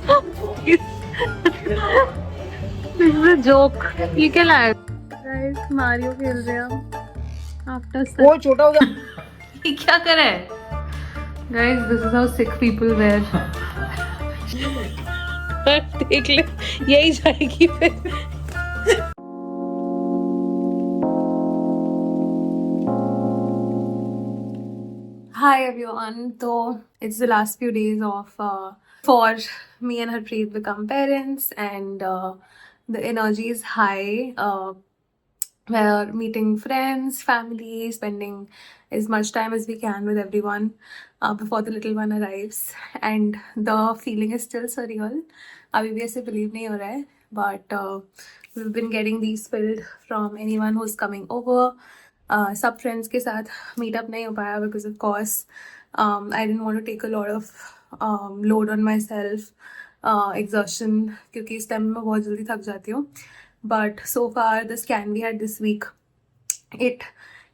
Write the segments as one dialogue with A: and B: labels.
A: This is a joke. ये क्या लाया? Guys, मारियो खेल रहे हैं हम. After
B: वो छोटा हो गया.
A: ये क्या कर रहा है? Guys, this is how sick people wear. देख ले, यही जाएगी फिर. Hi everyone. So it's the last few days of for me and Harpreet become parents, and the energy is high. We're meeting friends, family, spending as much time as we can with everyone before the little one arrives, and the feeling is still surreal. अभी भी ऐसे believe नहीं हो रहा है, but we've been getting these filled from anyone who's coming over. सब friends के साथ मीटअप नहीं हो पाया because of course I didn't want to take a lot of load on myself exhaustion, क्योंकि इस टाइम में मैं बहुत जल्दी थक जाती हूँ. But so far the scan we had this week, it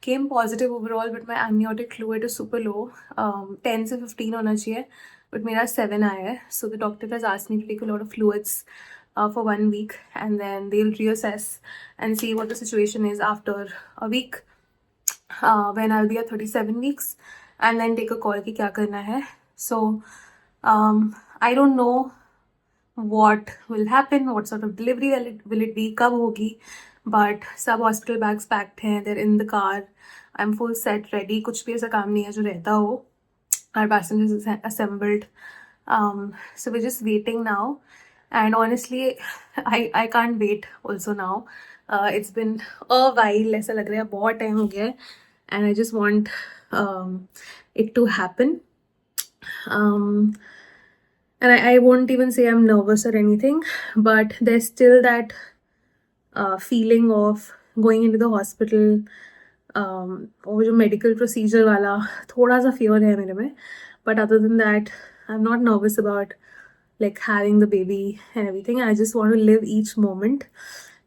A: came positive overall, but my amniotic fluid is super low. 10 से 15 होना चाहिए, बट मेरा 7 आया है. So the doctor has asked me to take a lot of fluids for 1 week, and then they'll reassess and see what the situation is after a week. When I'll be at 37 weeks, and then take a call कि क्या करना है. So I don't know what will happen, what sort of delivery will it be, कब होगी, but सब hospital bags packed हैं, they're in the car, I'm full set ready. कुछ भी ऐसा काम नहीं है जो रहता हो. Our passengers is assembled, so we're just waiting now, and honestly I can't wait also now. It's been a while, ऐसा लग रहा है बहुत टाइम हो गया है, and I just want it to happen. And I won't even say I'm nervous or anything, but there's still that feeling of going into the hospital, और जो medical procedure वाला थोड़ा सा fear है मेरे में. But other than that, I'm not nervous about like having the baby and everything. I just want to live each moment.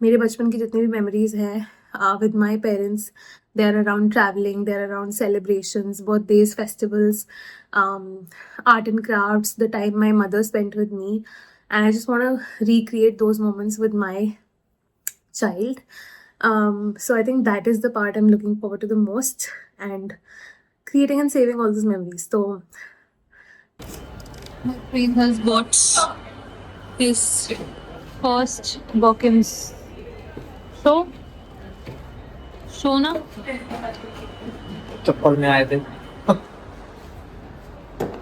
A: मेरे बचपन की जितनी भी memories हैं with my parents, they're around traveling, they're around celebrations, birthdays, festivals, art and crafts, the time my mother spent with me, and I just want to recreate those moments with my child. So I think that is the part I'm looking forward to the most, and creating and saving all those memories. So Harpreet has bought his first Birkins. So ना
B: चप्पल में आए थे.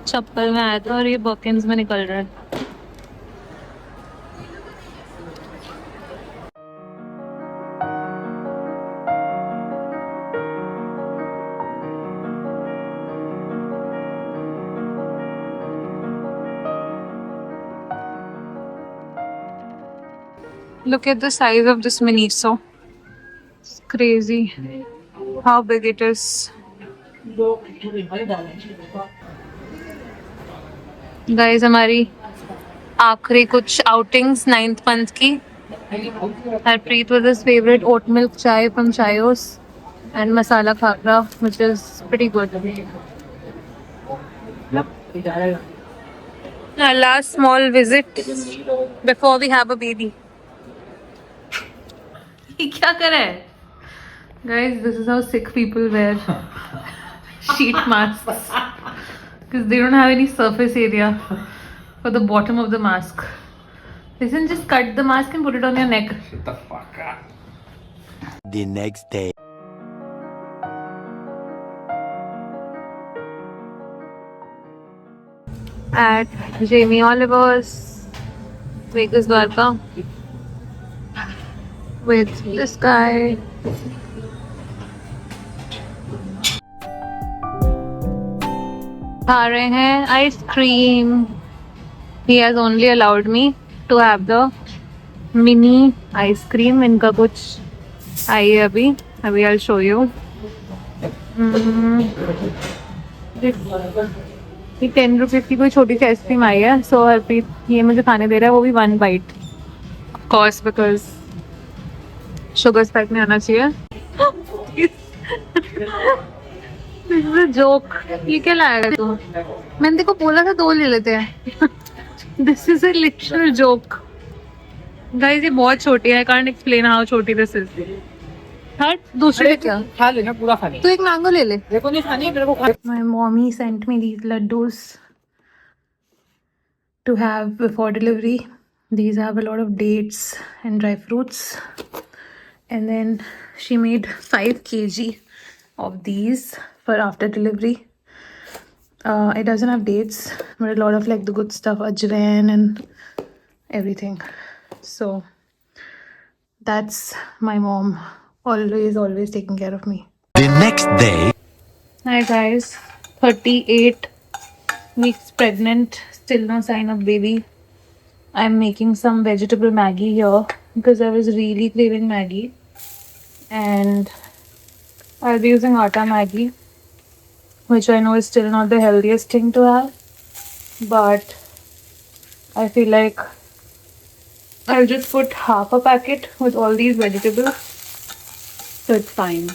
A: चप्पल में आया था और ये Birkins में निकल रहा है. Look at the size of this Miniso. It's crazy how big it is. Guys, हमारी आखिरी कुछ outings 9th month की. Harpreet with his favorite oat milk chai from Chayos and masala khakra, which is pretty good. Our last small visit before we have a baby. ये क्या कर रहा है? Guys, this is how sick people wear sheet masks because they don't have any surface area for the bottom of the mask. Listen, just cut the mask and put it on your neck.
B: Shut the fuck up.
C: The next day.
A: At Jamie Oliver's, Vegas Dwarka, with this guy. खा रहे हैं ice cream. He has only allowed me to have the mini ice cream. इनका कुछ आई है अभी I'll show you. ये 10 rupees की कोई छोटी सी आइसक्रीम आई है. सो हरप्रीत ये मुझे खाने दे रहा है, वो भी 1 bite. Of course, because sugar spike नहीं आना चाहिए. जोक. ये क्या लाएगा तू? मैंने देखो बोला था 2 ले लेते हैं. This is a literal joke. Guys, ये बहुत छोटी है. I can't explain how छोटी this is. हट दूसरे
B: अरे
A: क्या?
B: खा लेना पूरा खा ले.
A: तू एक मैंगो ले ले.
B: देखो नहीं खानी मेरे को खा.
A: My mommy sent me these laddus to have before delivery. These have a lot of dates and dry fruits. And then she made 5 kg of these for after delivery. It doesn't have dates, but a lot of like the good stuff, ajwain and everything. So that's my mom always taking care of me.
C: The next day.
A: Hi guys, 38 weeks pregnant, still no sign of baby. I'm making some vegetable Maggi here because I was really craving Maggi, and I'll be using atta Maggi, which I know is still not the healthiest thing to have, but I feel like I'll just put half a packet with all these vegetables, so it's fine.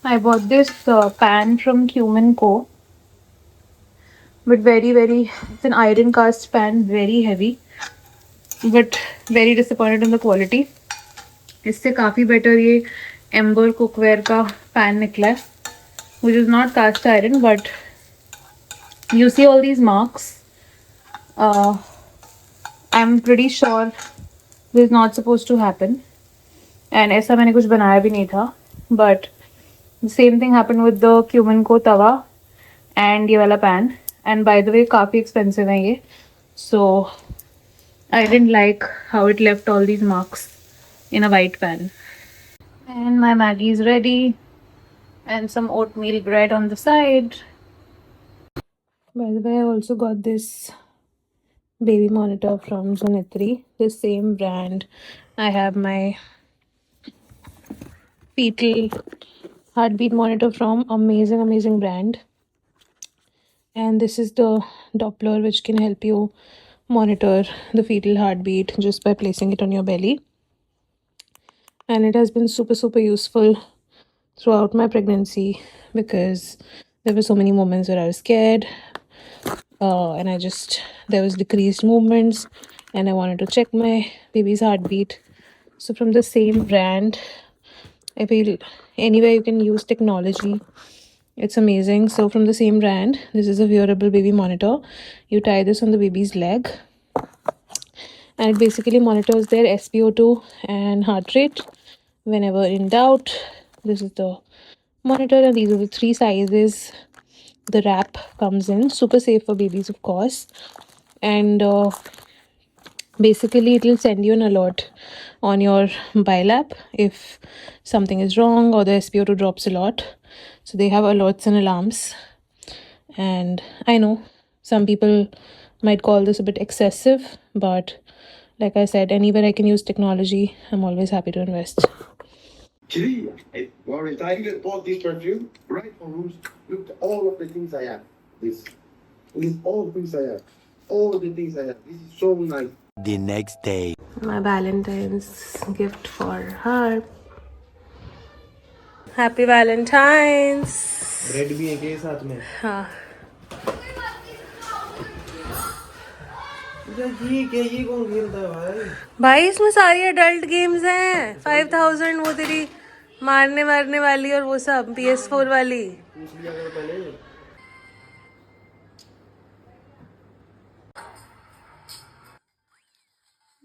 A: I bought this pan from Cumin Co. But it's an iron cast pan, very heavy, but very disappointed in the quality. इससे काफ़ी better ये Ember cookware का pan निकला है, which is not cast iron, but you see all these marks. I'm pretty sure this is not supposed to happen, and ऐसा मैंने कुछ बनाया भी नहीं था, but the same thing happened with the Cumin Co Tawa and ये वाला pan. And by the way, काफ़ी expensive है ये, so I didn't like how it left all these marks in a white pan. And my Maggi is ready, and some oatmeal bread on the side. By the way, I also got this baby monitor from Zanitri, the same brand. I have my fetal heartbeat monitor from, amazing brand. And this is the Doppler, which can help you monitor the fetal heartbeat just by placing it on your belly. And it has been super useful throughout my pregnancy because there were so many moments where I was scared, and there was decreased movements, and I wanted to check my baby's heartbeat. So from the same brand, I feel anywhere you can use technology, it's amazing. So from the same brand, this is a wearable baby monitor. You tie this on the baby's leg, and it basically monitors their SpO2 and heart rate. Whenever in doubt, this is the monitor, and these are the 3 sizes the wrap comes in. Super safe for babies, of course. And basically it will send you an alert on your bilap if something is wrong or the SpO2 drops a lot. So they have alerts and alarms, and I know some people might call this a bit excessive, but like I said, anywhere I can use technology, I'm always happy to invest.
D: Gee, Warren, I even bought this perfume right for rooms. Look at all of the things I have. This is all the things I have. All of the things I have. This is so nice.
C: The next day.
A: My Valentine's gift for her. Happy Valentine's.
B: Bread भी है के साथ में.
A: हाँ.
B: ये कौन खेलता है भाई?
A: भाई इसमें सारी एडल्ट गेम्स हैं. 5000 वो तेरी मारने वाली और वो सब PS4 वाली.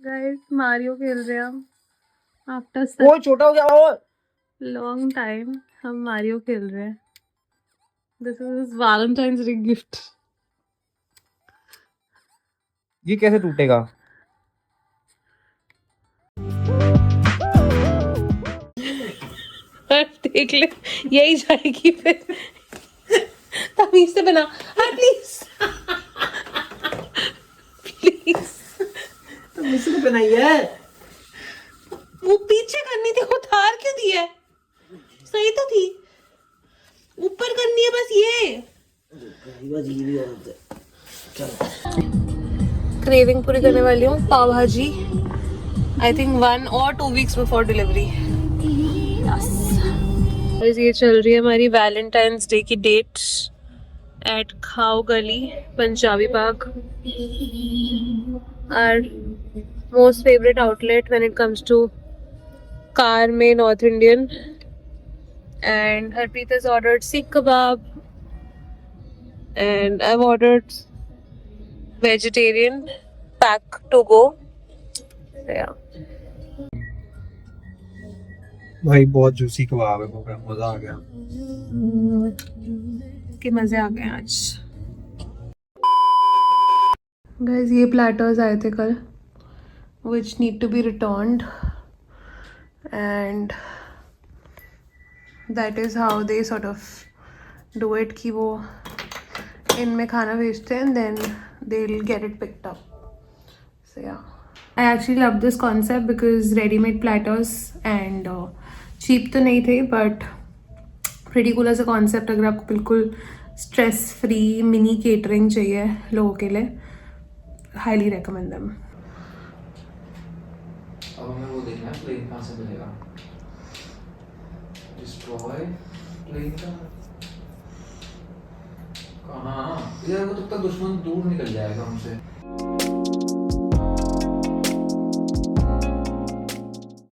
A: गाइस मारियो खेल रहे हैं हम. आफ्टर
B: वो छोटा हो गया वो.
A: लॉन्ग टाइम हम मारियो खेल रहे हैं. This is Valentine's day gift.
B: ये कैसे टूटेगा?
A: देख ले यही जाएगी फिर. तमीज से बना. प्लीज
B: मुझसे तो बनाई है.
A: वो पीछे करनी थी, उतार क्यों दी है? सही तो थी. ऊपर करनी है बस ये. क्रेविंग पूरी करने वाली हूँ पाव भाजी. I think 1 or 2 weeks before delivery. ये चल रही है हमारी वैलेंटाइंस डे की date. at Khao Gali, Punjabi Park. Our most favorite outlet when it comes to car mein North Indian. And Harpreet has ordered Sikh kebab. And I've ordered vegetarian pack to go. So yeah.
B: भाई बहुत juicy कबाब है, मजा आ गया।
A: के मजे आ गए आज। Guys, ये platters आए थे कल, which need to be returned, and that is how they sort of do it कि वो इनमें खाना भेजते हैं and then they'll get it picked up. So yeah, I actually love this concept because ready-made platters and cheap तो नहीं थे but pretty cool as a concept। अगर आपको बिल्कुल stress free mini catering चाहिए लोगों के लिए, highly recommend them।
E: अब हमें वो देखना है प्लेन कहाँ से मिलेगा। डिस्ट्रॉय प्लेन का कहाँ यार, वो तब तक दुश्मन दूर निकल जाएगा हमसे।